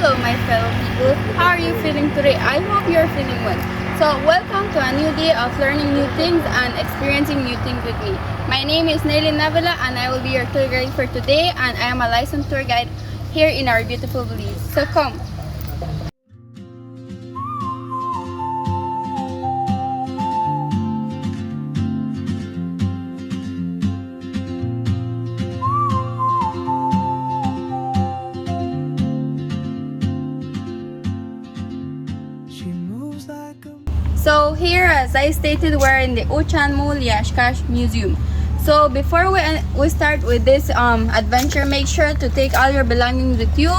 Hello my fellow people, how are you feeling today? I hope you're feeling well. So welcome to a new day of learning new things and experiencing new things with me. My name is Nelly Navila and I will be your tour guide for today, and I am a licensed tour guide here in our beautiful Belize. So come. So here, as I stated, we're in the Uchanmul Yashkash Museum. So before we start with this adventure, make sure to take all your belongings with you.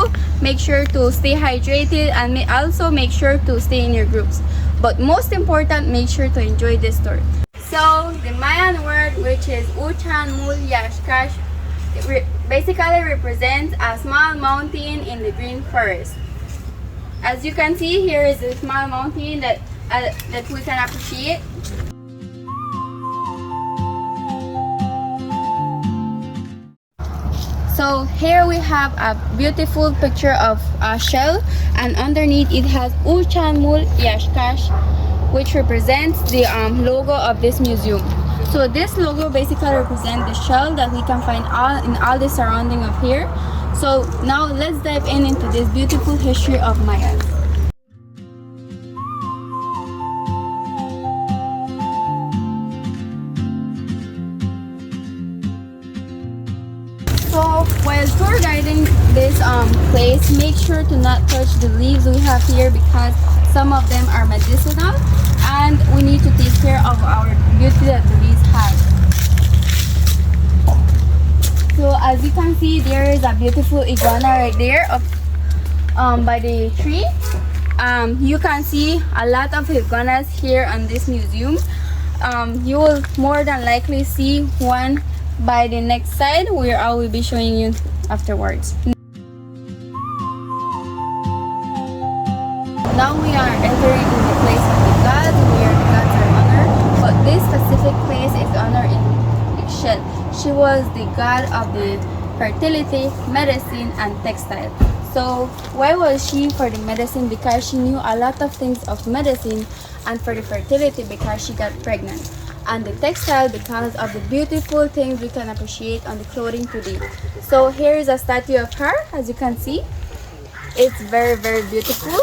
Make sure to stay hydrated and also make sure to stay in your groups. But most important, make sure to enjoy this tour. So the Mayan word, which is Uchanmul Yashkash, basically represents a small mountain in the green forest. As you can see, here is a small mountain that we can appreciate. So here we have a beautiful picture of a shell, and underneath it has Uchanmul Yashkash, which represents the logo of this museum. So this logo basically represents the shell that we can find in all the surrounding of here. So now let's dive into this beautiful history of Mayas. So while tour guiding this place, make sure to not touch the leaves we have here because some of them are medicinal, and we need to take care of our beauty that the leaves have. So as you can see, there is a beautiful iguana right there by the tree. You can see a lot of iguanas here on this museum. You will more than likely see one by the next side, where I will be showing you afterwards. Now we are entering the place of the gods, where the gods are honored, but this specific place is honored in Ixchel. She was the god of the fertility, medicine, and textile. So why was she for the medicine? Because she knew a lot of things of medicine, and for the fertility because she got pregnant, and the textile because of the beautiful things we can appreciate on the clothing today. So here is a statue of her, as you can see. It's very, very beautiful.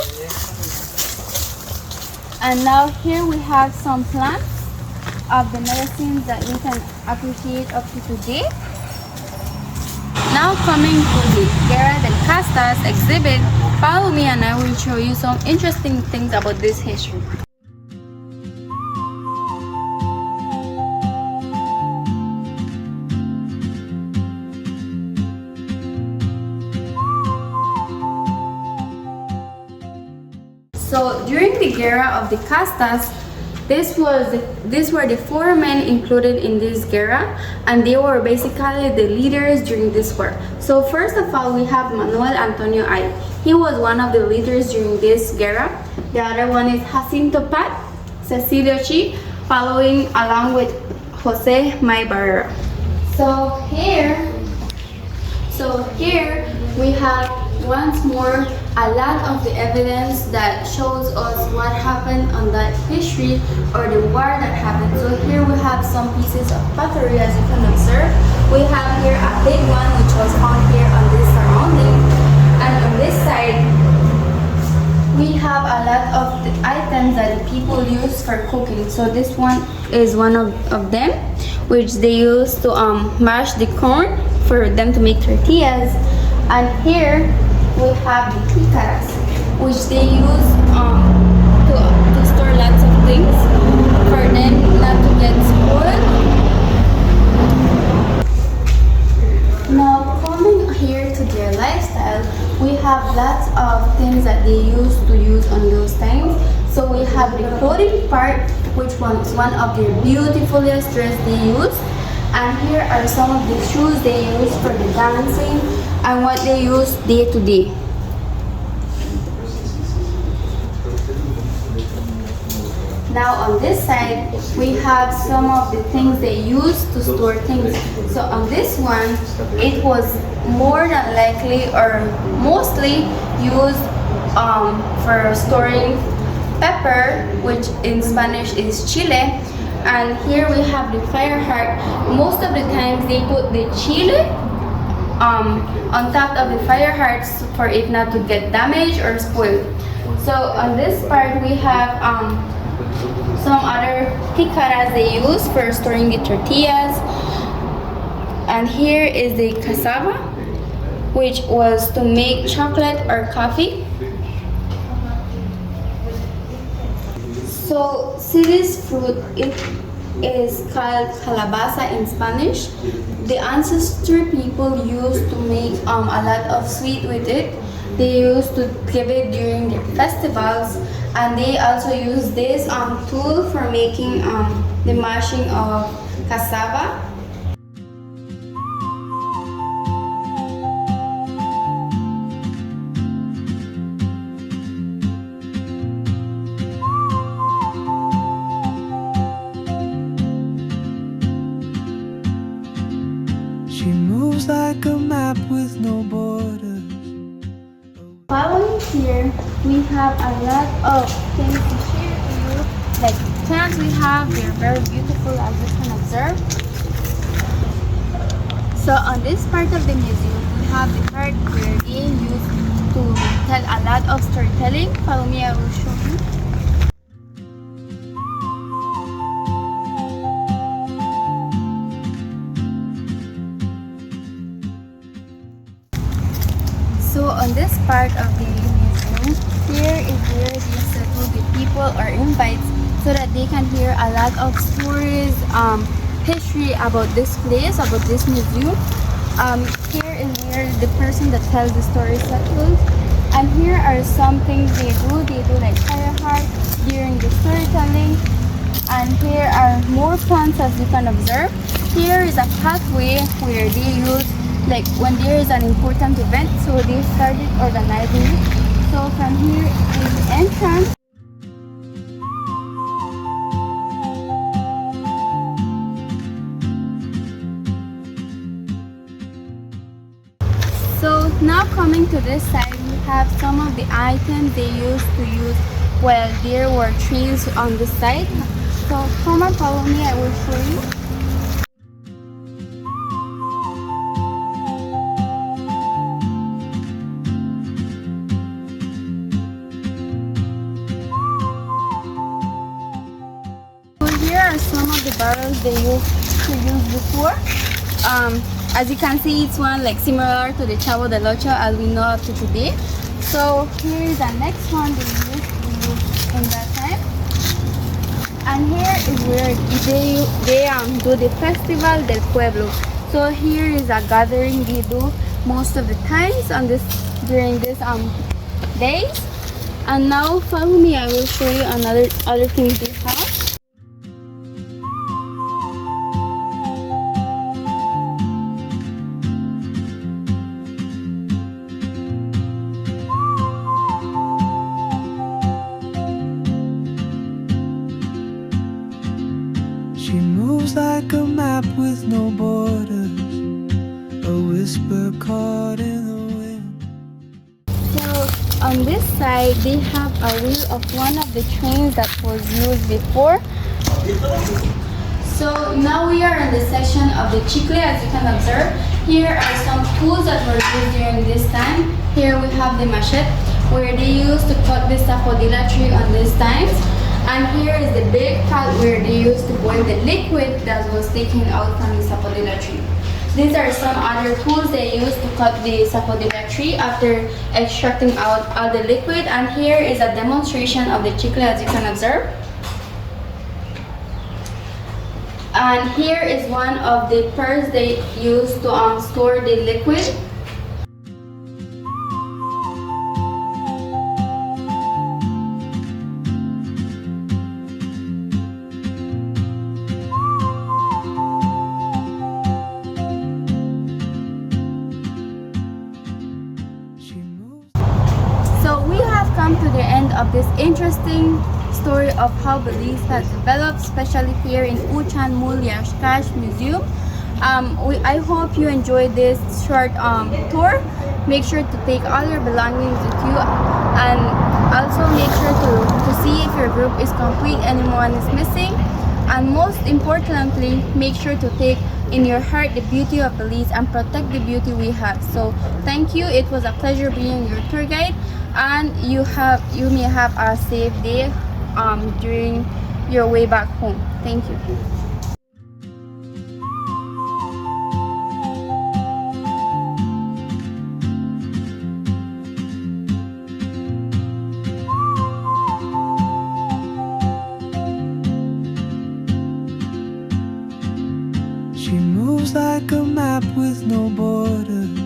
And now here we have some plants of the medicines that we can appreciate up to today. Now coming to the Guerra del Castas exhibit, follow me and I will show you some interesting things about this history. So during the Guerra of the Castas, these were the four men included in this guerra, and they were basically the leaders during this war. So first of all, we have Manuel Antonio Ay. He was one of the leaders during this guerra. The other one is Jacinto Pat, Cecilio Chi, following along with Jose May Barrera. So here we have once more a lot of the evidence that shows us what happened on that history or the war that happened. So here we have some pieces of pottery, as you can observe. We have here a big one which was found here on this surrounding, and on this side we have a lot of the items that the people use for cooking. So this one is one of them, which they use to mash the corn for them to make tortillas. And here we have the jicaras, which they use to store lots of things for them not to get spoiled. Now coming here to their lifestyle, we have lots of things that they used to use on those times. So we have the clothing part, which was one of their beautifulest dress they used. And here are some of the shoes they use for the dancing and what they use day to day. Now on this side, we have some of the things they use to store things. So on this one, it was more than likely or mostly used for storing pepper, which in Spanish is chile. And here we have the fire heart. Most of the times they put the chile on top of the fire hearts for it not to get damaged or spoiled. So on this part we have some other jicaras they use for storing the tortillas. And here is the cassava, which was to make chocolate or coffee. So see this fruit, it is called calabaza in Spanish. The ancestor people used to make a lot of sweet with it. They used to give it during their festivals, and they also use this tool for making the mashing of cassava. She moves like a map with no borders. Following here, we have a lot of things to share with you. Like plants we have, they're very beautiful as you can observe. So on this part of the museum, we have the part where they use to tell a lot of storytelling. Follow me, I will show you. So on this part of the museum, here is where these the people are invited so that they can hear a lot of stories, history about this place, about this museum. Here is where the person that tells the story settles. And here are some things they do. They do like fire heart during the storytelling. And here are more plants as you can observe. Here is a pathway where they use like when there is an important event, so they started organizing it. So from here is the entrance. So now coming to this side, we have some of the items they used to use while there were trees on this side. So come and follow me, I will show you. Here are some of the barrels they used to use before. As you can see, it's one like similar to the Chavo del Ocho as we know up to today. So here is the next one they used in that time. And here is where they do the Festival del Pueblo. So here is a gathering they do most of the times on this during this days. And now follow me, I will show you other things they have. She moves like a map with no borders, a whisper caught in the wind. So on this side, they have a wheel of one of the trains that was used before. So now we are in the section of the chicle, as you can observe. Here are some tools that were used during this time. Here we have the machete, where they used to cut the sapodilla tree on these times. And here is the big pot where they used to boil the liquid that was taken out from the sapodilla tree. These are some other tools they use to cut the sapodilla tree after extracting out all the liquid. And here is a demonstration of the chicle, as you can observe. And here is one of the pearls they use to store the liquid. So we have come to the end of this interesting story of how Belize has developed, especially here in Uchan Mulyashkash Museum. I hope you enjoyed this short tour. Make sure to take all your belongings with you, and also make sure to see if your group is complete, anyone is missing. And most importantly, make sure to take in your heart the beauty of Belize and protect the beauty we have. So thank you. It was a pleasure being your tour guide, and you may have a safe day during your way back home. Thank you. She moves like a map with no borders,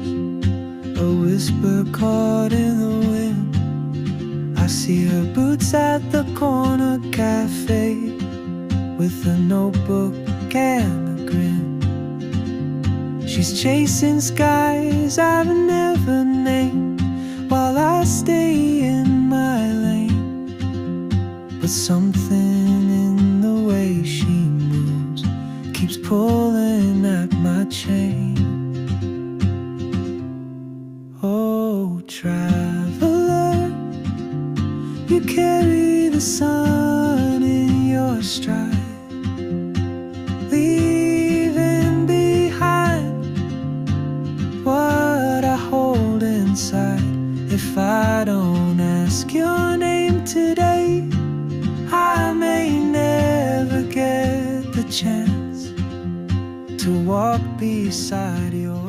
a whisper caught in the wind. I see her boots at the corner cafe with a notebook and a grin. She's chasing skies I've never named while I stay in my lane. But something in the way she moves keeps pulling at my chain. Oh, traveler, you carry the sun in your stride, leaving behind what I hold inside. If I don't ask your name today, I may never get the chance to walk beside your